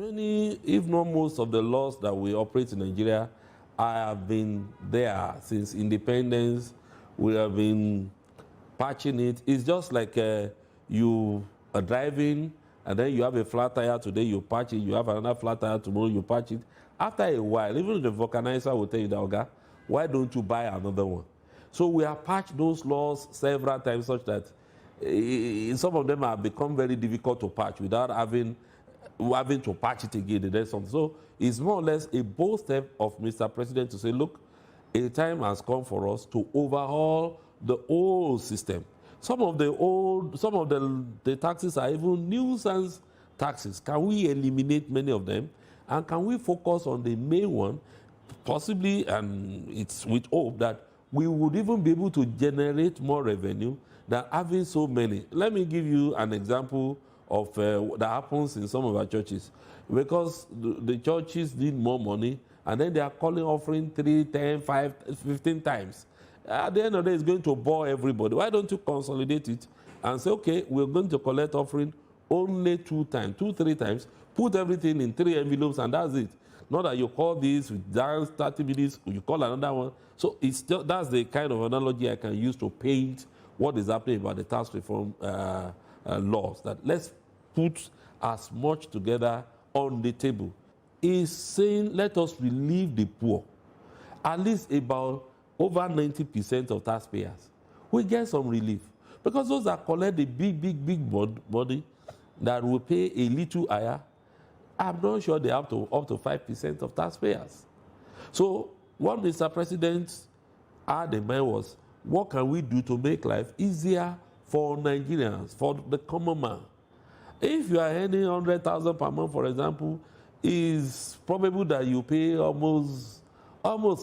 Many, if not most, of the laws that we operate in Nigeria have been there since independence. We have been patching it. It's just like you are driving and then you have a flat tire today, you patch it. You have another flat tire tomorrow, you patch it. After a while, even the vulcanizer will tell you that, okay, why don't you buy another one? So we have patched those laws several times such that some of them have become very difficult to patch without having to patch it again. And then something. So it's more or less a bold step of Mr. President to say, look, a time has come for us to overhaul the old system. Some of the taxes are even nuisance taxes. Can we eliminate many of them? And can we focus on the main one, possibly, and it's with hope that we would even be able to generate more revenue than having so many. Let me give you an example of that happens in some of our churches. Because the churches need more money, and then they are calling offering 3, 10, 5, 15 times. At the end of the day, it's going to bore everybody. Why don't you consolidate it and say, okay, we're going to collect offering only 2 times, 2, 3 times, put everything in 3 envelopes, and that's it. Not that you call this with dance 30 minutes, you call another one. So it's still, that's the kind of analogy I can use to paint what is happening about the tax reform laws. That let's put as much together on the table. Is saying let us relieve the poor. At least about over 90% of taxpayers will get some relief. Because those that collect the big money that will pay a little higher, I'm not sure they have to up to 5% of taxpayers. So what Mr. President had in mind was, what can we do to make life easier for Nigerians, for the common man? If you are earning 100,000 per month, for example, it's probable that you pay almost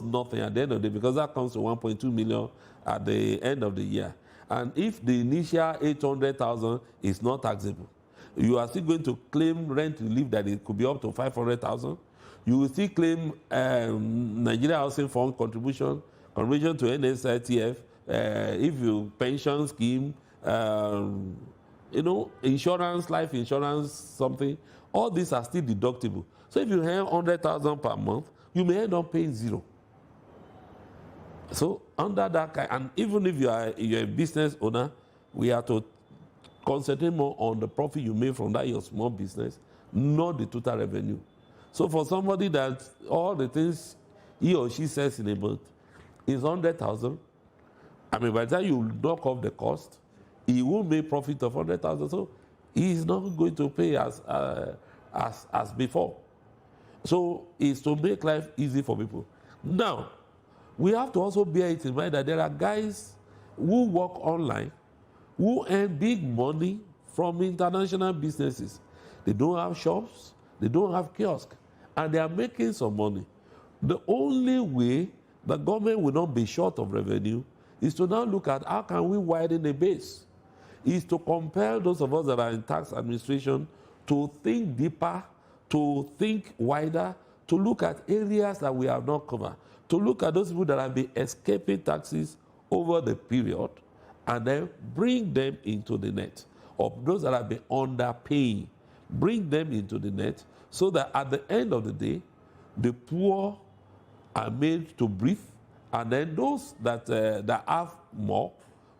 nothing at the end of the day, because that comes to 1.2 million at the end of the year. And if the initial 800,000 is not taxable, you are still going to claim rent relief that it could be up to 500,000. You will still claim Nigeria Housing Fund contribution to NSITF, if you pension scheme, insurance, life insurance, something. All these are still deductible. So if you earn 100,000 per month, you may end up paying 0. So under that kind, and even if you're a business owner, we have to concentrate more on the profit you make from that your small business, not the total revenue. So for somebody that all the things he or she says in a month is 100,000, I mean, by the time you knock off the cost, he will make profit of 100,000. So he is not going to pay as before. So it's to make life easy for people. Now, we have to also bear it in mind that there are guys who work online who earn big money from international businesses. They don't have shops, they don't have kiosks, and they are making some money. The only way the government will not be short of revenue is to now look at how can we widen the base, is to compel those of us that are in tax administration to think deeper, to think wider, to look at areas that we have not covered, to look at those people that have been escaping taxes over the period and then bring them into the net, or those that have been underpaying, bring them into the net so that at the end of the day, the poor are made to breathe, and then those that have more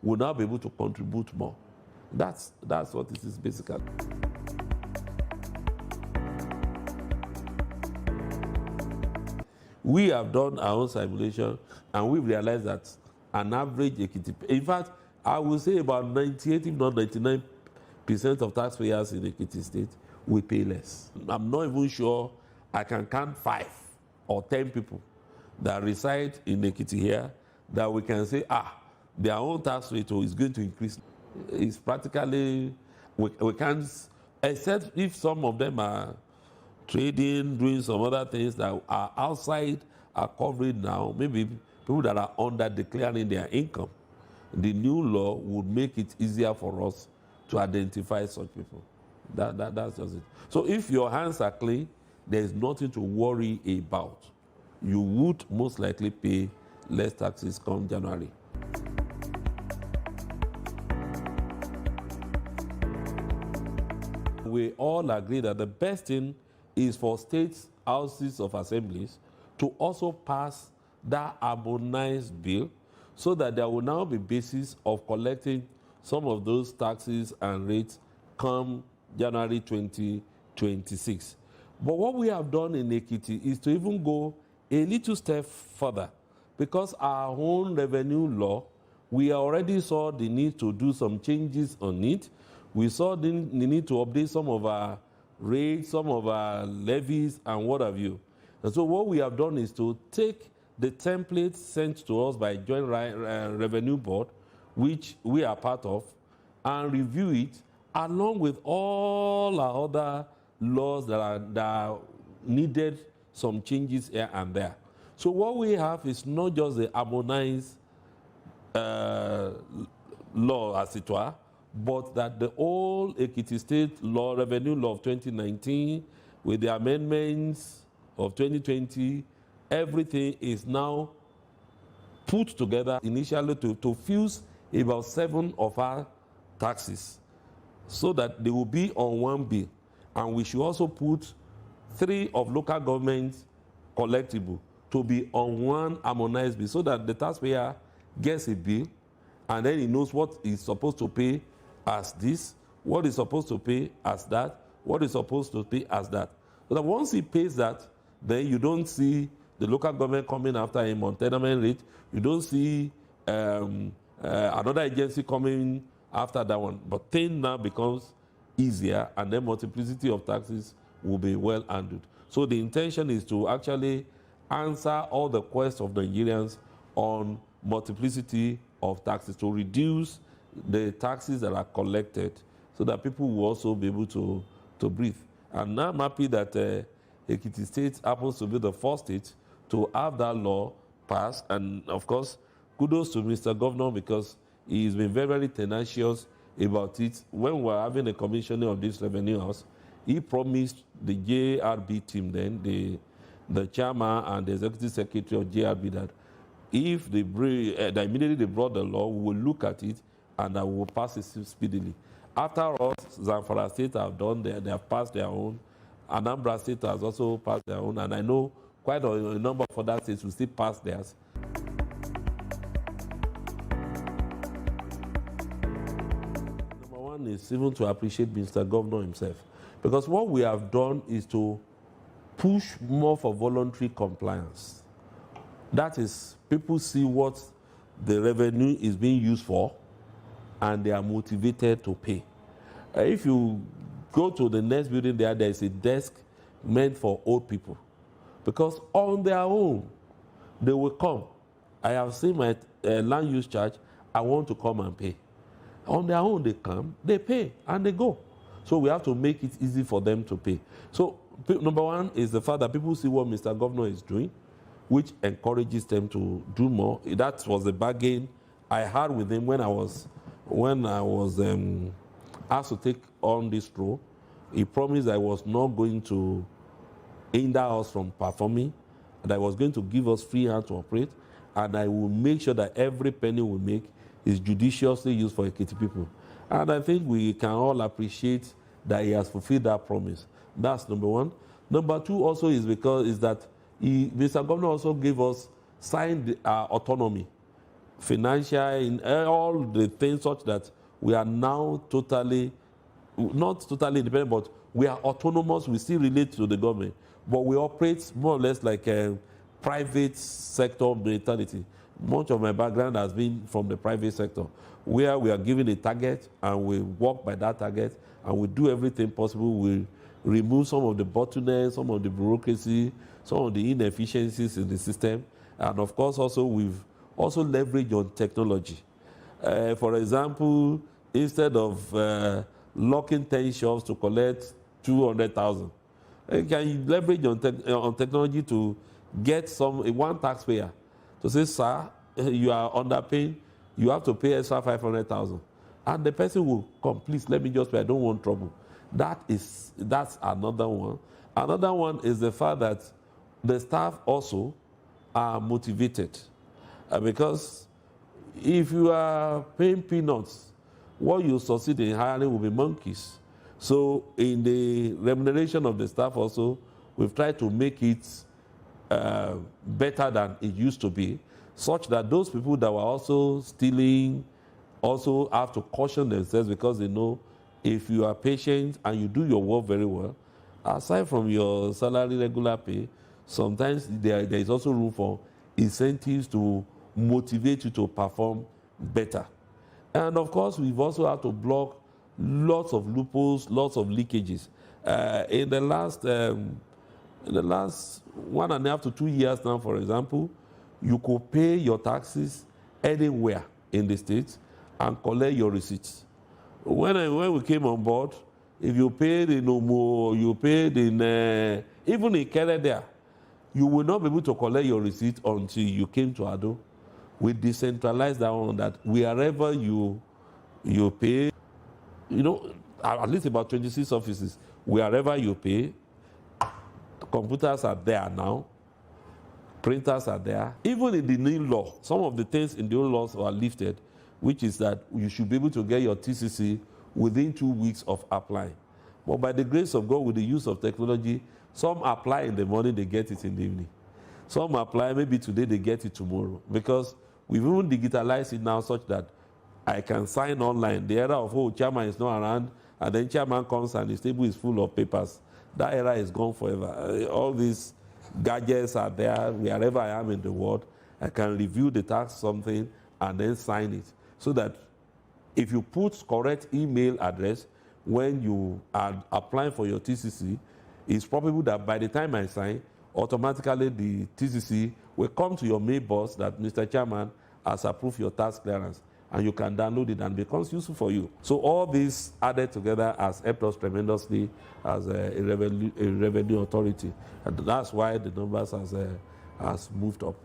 will now be able to contribute more. That's what this is basically. We have done our own simulation, and we've realized that an average Ekiti, in fact, I will say about 98, if not 99% of taxpayers in Ekiti State will pay less. I'm not even sure I can count 5 or 10 people that reside in Ekiti here that we can say, their own tax rate is going to increase. It's practically, we can't, except if some of them are trading, doing some other things that are outside our coverage now, maybe people that are under declaring their income. The new law would make it easier for us to identify such people. That's just it. So if your hands are clean, there's nothing to worry about. You would most likely pay less taxes come January. We all agree that the best thing is for state houses of assemblies to also pass that harmonized bill so that there will now be basis of collecting some of those taxes and rates come January 2026. But what we have done in Ekiti is to even go a little step further, because our own revenue law, we already saw the need to do some changes on it. We saw the need to update some of our rates, some of our levies, and what have you. And so what we have done is to take the template sent to us by Joint Revenue Board, which we are part of, and review it along with all our other laws that needed some changes here and there. So what we have is not just the harmonized law, as it were, but that the old Ekiti State Law, Revenue Law of 2019, with the amendments of 2020, everything is now put together initially to fuse about 7 of our taxes so that they will be on one bill. And we should also put 3 of local government collectible to be on one harmonized bill so that the taxpayer gets a bill and then he knows what he's supposed to pay as this, what he's supposed to pay as that, what he's supposed to pay as that. So that once he pays that, then you don't see the local government coming after him on tenement rate. You don't see another agency coming after that one. But thing now becomes easier, and then multiplicity of taxes will be well handled. So the intention is to actually answer all the questions of Nigerians on multiplicity of taxes, to reduce the taxes that are collected so that people will also be able to breathe. And now I'm happy that Ekiti State happens to be the first state to have that law passed. And of course, kudos to Mr. Governor, because he's been very, very tenacious about it. When we were having a commissioning of this revenue house, he promised the JRB team then, the chairman and the executive secretary of JRB, that if they that immediately they brought the law, we will look at it and I will pass it speedily. After us, Zamfara State have done they have passed their own. Anambra State has also passed their own, and I know quite a number of other states will still pass theirs. Number one is even to appreciate Mr. Governor himself, because what we have done is to push more for voluntary compliance. That is, people see what the revenue is being used for, and they are motivated to pay. If you go to the next building there is a desk meant for old people, because on their own, they will come. I have seen my land use charge, I want to come and pay. On their own, they come, they pay, and they go. So we have to make it easy for them to pay. So number one is the fact that people see what Mr. Governor is doing, which encourages them to do more. That was the bargain I had with him when I was asked to take on this role. He promised I was not going to hinder us from performing, and I was going to give us free hand to operate, and I will make sure that every penny we make is judiciously used for Ekiti people. And I think we can all appreciate that he has fulfilled that promise. That's number one. Number two also is that Mr. Governor also gave us signed autonomy, financial, in all the things such that we are now not totally independent, but we are autonomous. We still relate to the government, but we operate more or less like a private sector mentality. Much of my background has been from the private sector, where we are given a target and we work by that target, and we do everything possible. We remove some of the bottlenecks, some of the bureaucracy, some of the inefficiencies in the system, and of course also we've also leveraged on technology. For example, instead of locking 10 shops to collect 200,000, can you leverage on technology to get one taxpayer to say, sir, you are underpaying, you have to pay extra 500,000, and the person will come, please let me just pay, I don't want trouble. That's another one. Another one is the fact that the staff also are motivated, because if you are paying peanuts, what you succeed in hiring will be monkeys. So in the remuneration of the staff also, we've tried to make it better than it used to be, such that those people that were also stealing also have to caution themselves, because they know if you are patient and you do your work very well, aside from your salary regular pay, sometimes there is also room for incentives to motivate you to perform better. And of course, we've also had to block lots of loopholes, lots of leakages. In the last 1.5 to 2 years now, for example, you could pay your taxes anywhere in the state and collect your receipts. When we came on board, if you paid in Omo, you paid in even in Canada, you will not be able to collect your receipt until you came to Ado. We decentralized that one, that wherever you pay, at least about 26 offices, wherever you pay, computers are there now, printers are there. Even in the new law, some of the things in the old laws were lifted, which is that you should be able to get your TCC within 2 weeks of applying. But by the grace of God, with the use of technology, some apply in the morning, they get it in the evening. Some apply maybe today, they get it tomorrow. Because we've even digitalized it now such that I can sign online. The era of, chairman is not around, and then chairman comes and his table is full of papers. That era is gone forever. All these gadgets are there. Wherever I am in the world, I can review the tax something and then sign it. So that if you put correct email address when you are applying for your TCC, it's probable that by the time I sign, automatically the TCC will come to your mailbox that Mr. Chairman has approved your tax clearance, and you can download it and it becomes useful for you. So all this added together has helped us tremendously as a revenue authority, and that's why the numbers has moved up.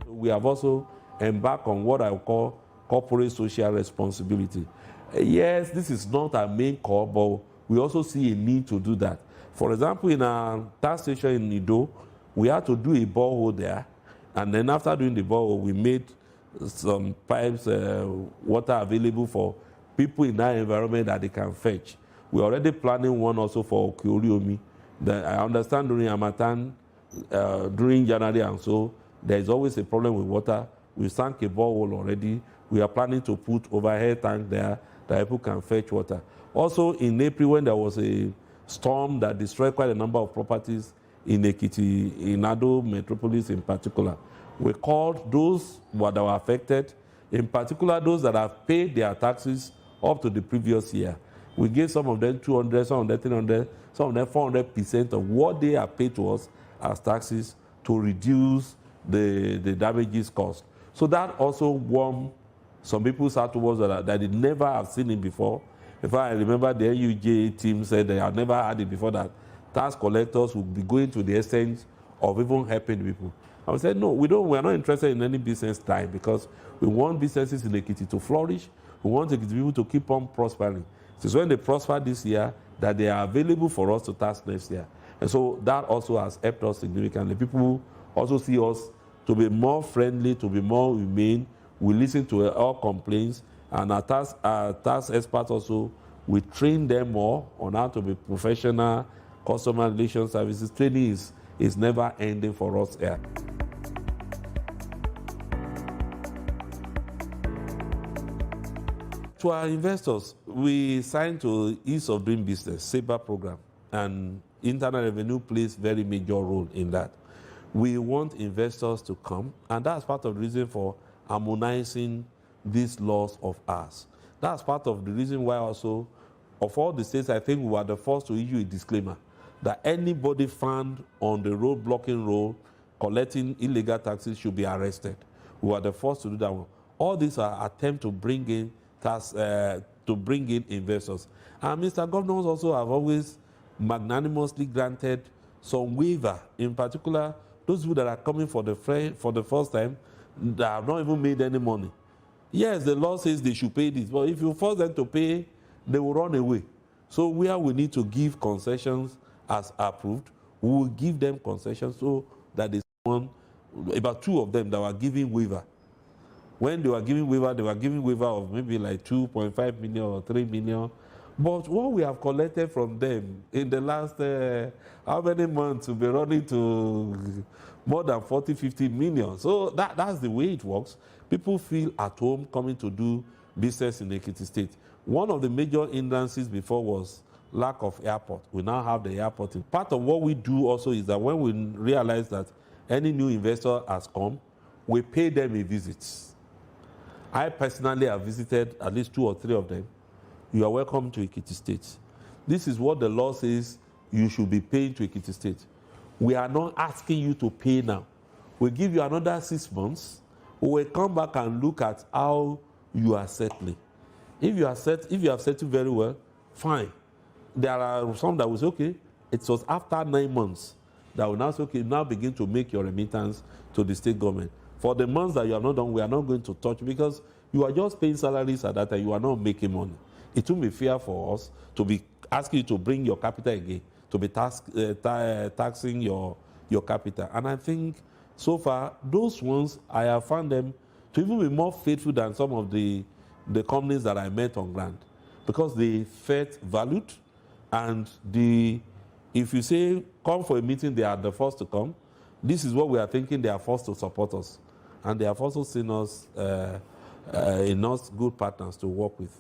We have also embarked on what I would call corporate social responsibility. Yes, this is not our main core, but we also see a need to do that. For example, in our tax station in Ido, we had to do a borehole there, and then after doing the borehole, we made some pipes, water available for people in that environment that they can fetch. We're already planning one also for Okioriomi. I understand during Harmattan, during January and so, there is always a problem with water. We sank a borehole already. We are planning to put overhead tank there that people can fetch water. Also in April, when there was a storm that destroyed quite a number of properties in Ekiti, in Ado metropolis in particular, we called those that were affected, in particular those that have paid their taxes up to the previous year. We gave some of them 200, some of them 300, some of them 400% of what they have paid to us as taxes to reduce the damages caused. So that also warmed some people's heart towards that they never have seen it before. In fact, I remember the NUJ team said they had never had it before, that tax collectors would be going to the extent of even helping people. I would say, no, we are not interested in any business time, because we want businesses in Ekiti to flourish. We want Ekiti people to keep on prospering. It's when they prosper this year that they are available for us to tax next year. And so that also has helped us significantly. People also see us to be more friendly, to be more humane. We listen to all complaints, and our tax experts also, we train them more on how to be professional. Customer relations services training is never ending for us here. To our investors, we signed to Ease of Doing Business, SABA program, and internal revenue plays very major role in that. We want investors to come, and that's part of the reason for harmonizing these laws of ours. That's part of the reason why also, of all the states, I think we were the first to issue a disclaimer that anybody found on the road blocking road collecting illegal taxes should be arrested. We were the first to do that one. All these are attempts to bring in investors. And Mr. Governors also have always magnanimously granted some waiver, in particular those people that are coming for the first time that have not even made any money. Yes, the law says they should pay this, but if you force them to pay, they will run away. So where we need to give concessions as approved, we will give them concessions, so that there's one, about 2 of them that were giving waiver. When they were giving waiver of maybe like 2.5 million or 3 million. But what we have collected from them in the last, how many months, will be running to more than 40, 50 million. So that's the way it works. People feel at home coming to do business in Ekiti State. One of the major hindrances before was lack of airport. We now have the airport. Part of what we do also is that when we realize that any new investor has come, we pay them a visit. I personally have visited at least 2 or 3 of them. You are welcome to Ekiti State. This is what the law says you should be paying to Ekiti State. We are not asking you to pay now. We give you another 6 months. We will come back and look at how you are settling. If you have settled very well, fine. There are some that will say, okay, it was after 9 months that will now say, okay, now begin to make your remittance to the state government. For the months that you have not done, we are not going to touch, because you are just paying salaries at that time. You are not making money. It will be fair for us to be asking you to bring your capital again, to be taxing your capital. And I think so far, those ones, I have found them to even be more faithful than some of the companies that I met on ground, because they felt valued. And if you say, come for a meeting, they are the first to come. This is what we are thinking, they are forced to support us. And they have also seen us in us good partners to work with.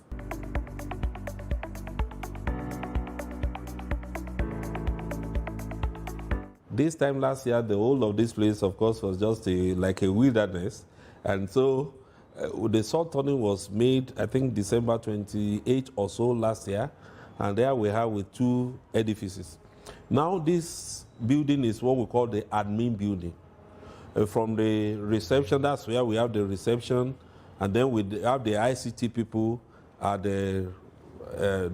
This time last year, the whole of this place, of course, was just like a wilderness. And so the soil turning was made, I think, December 28 or so last year. And there we have with 2 edifices. Now this building is what we call the admin building. From the reception, that's where we have the reception. And then we have the ICT people at the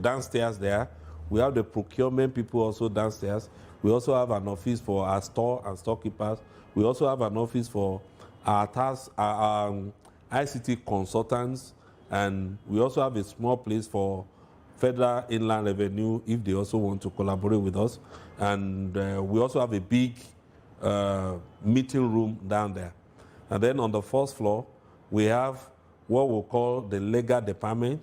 downstairs there. We have the procurement people also downstairs. We also have an office for our store and storekeepers. We also have an office for our task, ICT consultants. And we also have a small place for Federal Inland Revenue if they also want to collaborate with us. And we also have a big meeting room down there. And then on the first floor, we have what we call the legal department.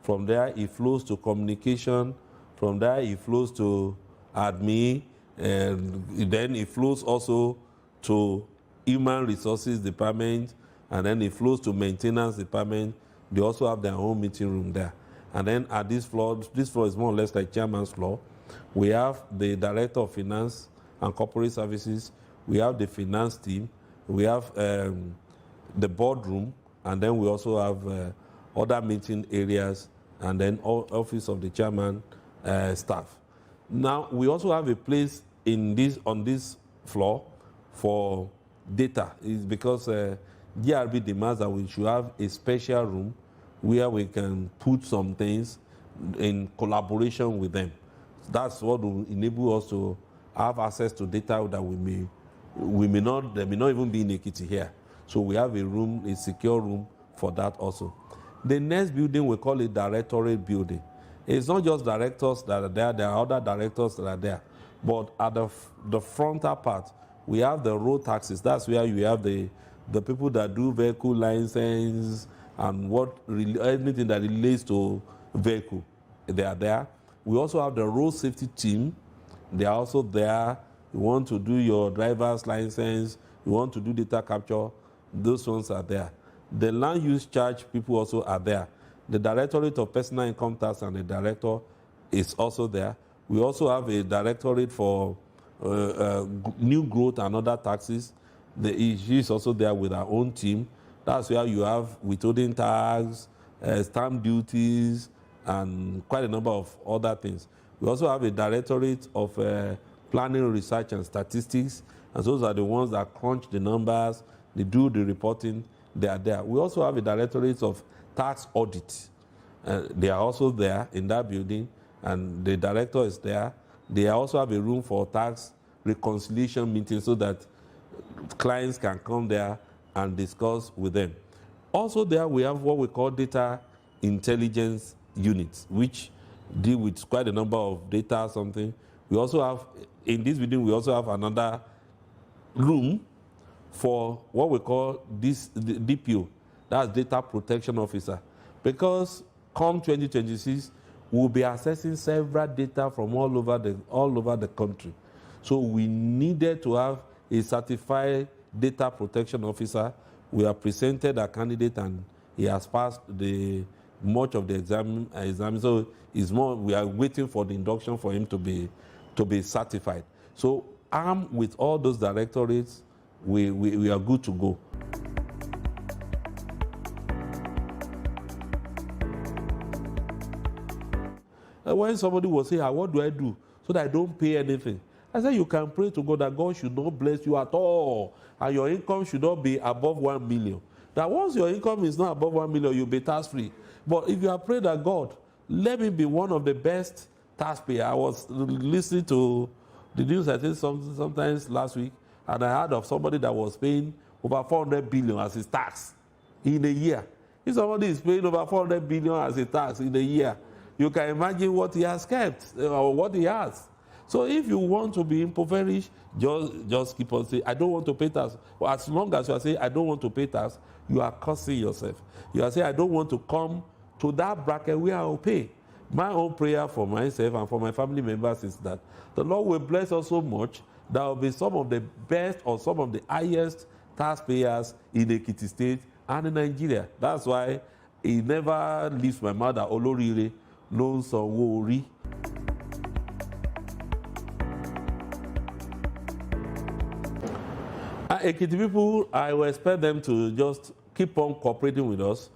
From there, it flows to communication. From there, it flows to admin. And then it flows also to human resources department. And then it flows to maintenance department. They also have their own meeting room there. And then at this floor is more or less like chairman's floor. We have the director of finance and corporate services. We have the finance team. We have the boardroom. And then we also have other meeting areas. And then office of the chairman staff. Now, we also have a place on this floor for data. It's because GRB demands that we should have a special room where we can put some things in collaboration with them. That's what will enable us to have access to data that they may not even be in Ekiti here. So we have a room, a secure room for that also. The next building, we call it directorate building. It's not just directors that are there are other directors that are there. But at the frontal part, we have the road taxes. That's where you have the people that do vehicle license and anything that relates to vehicle. They are there. We also have the road safety team. They are also there. You want to do your driver's license, you want to do data capture, those ones are there. The land use charge people also are there. The Directorate of Personal Income Tax and the director is also there. We also have a directorate for new growth and other taxes. She is also there with our own team. That's where you have withholding tax, stamp duties, and quite a number of other things. We also have a directorate of planning, research, and statistics, and those are the ones that crunch the numbers, they do the reporting, they are there. We also have a directorate of tax audit. They are also there in that building, and the director is there. They also have a room for tax reconciliation meetings so that clients can come there and discuss with them. Also there we have what we call data intelligence units, which deal with quite a number of data something. We also have, in this building, we also have another room for what we call the DPO, That's data protection officer. Because come 2026, we'll be accessing several data from all over the country. So we needed to have a certified data protection officer. We have presented a candidate and he has passed much of the exam. So we are waiting for the induction for him to be certified. So armed with all those directorates, we are good to go. When somebody will say, what do I do so that I don't pay anything? I said, you can pray to God that God should not bless you at all, and your income should not be above 1 million. That once your income is not above 1 million, you'll be tax-free. But if you are praying that God, let me be one of the best taxpayers. I was listening to the news, I think sometimes last week, and I heard of somebody that was paying over 400 billion as his tax in a year. If somebody is paying over 400 billion as a tax in a year, you can imagine what he has kept or what he has. So if you want to be impoverished, just keep on saying, I don't want to pay tax. Well, as long as you are saying, I don't want to pay tax, you are cursing yourself. You are saying, I don't want to come to that bracket where I will pay. My own prayer for myself and for my family members is that the Lord will bless us so much that will be some of the best or some of the highest taxpayers in Ekiti State and in Nigeria. That's why he never leaves my mother, Olorire, no Sanwo-ori. Ekiti people, I will expect them to just keep on cooperating with us.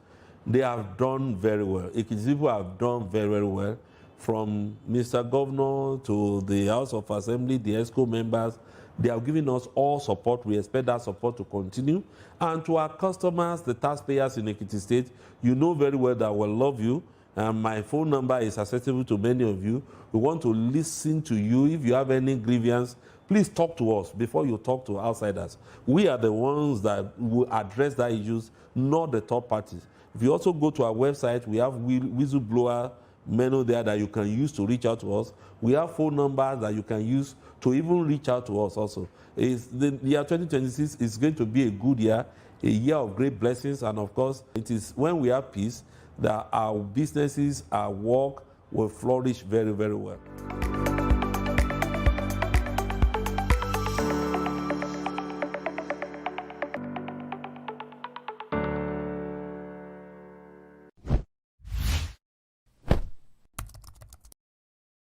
They have done very well. Ekiti people have done very, very well. From Mr. Governor to the House of Assembly, the ESCO members, they have given us all support. We expect that support to continue. And to our customers, the taxpayers in Ekiti State, you know very well that we love you. And my phone number is accessible to many of you. We want to listen to you. If you have any grievance, please talk to us before you talk to outsiders. We are the ones that will address that issues, not the third parties. If you also go to our website, we have whistleblower menu there that you can use to reach out to us. We have phone numbers that you can use to even reach out to us also. The year 2026 is going to be a good year, a year of great blessings, and of course, it is when we have peace that our businesses, our work will flourish very, very well.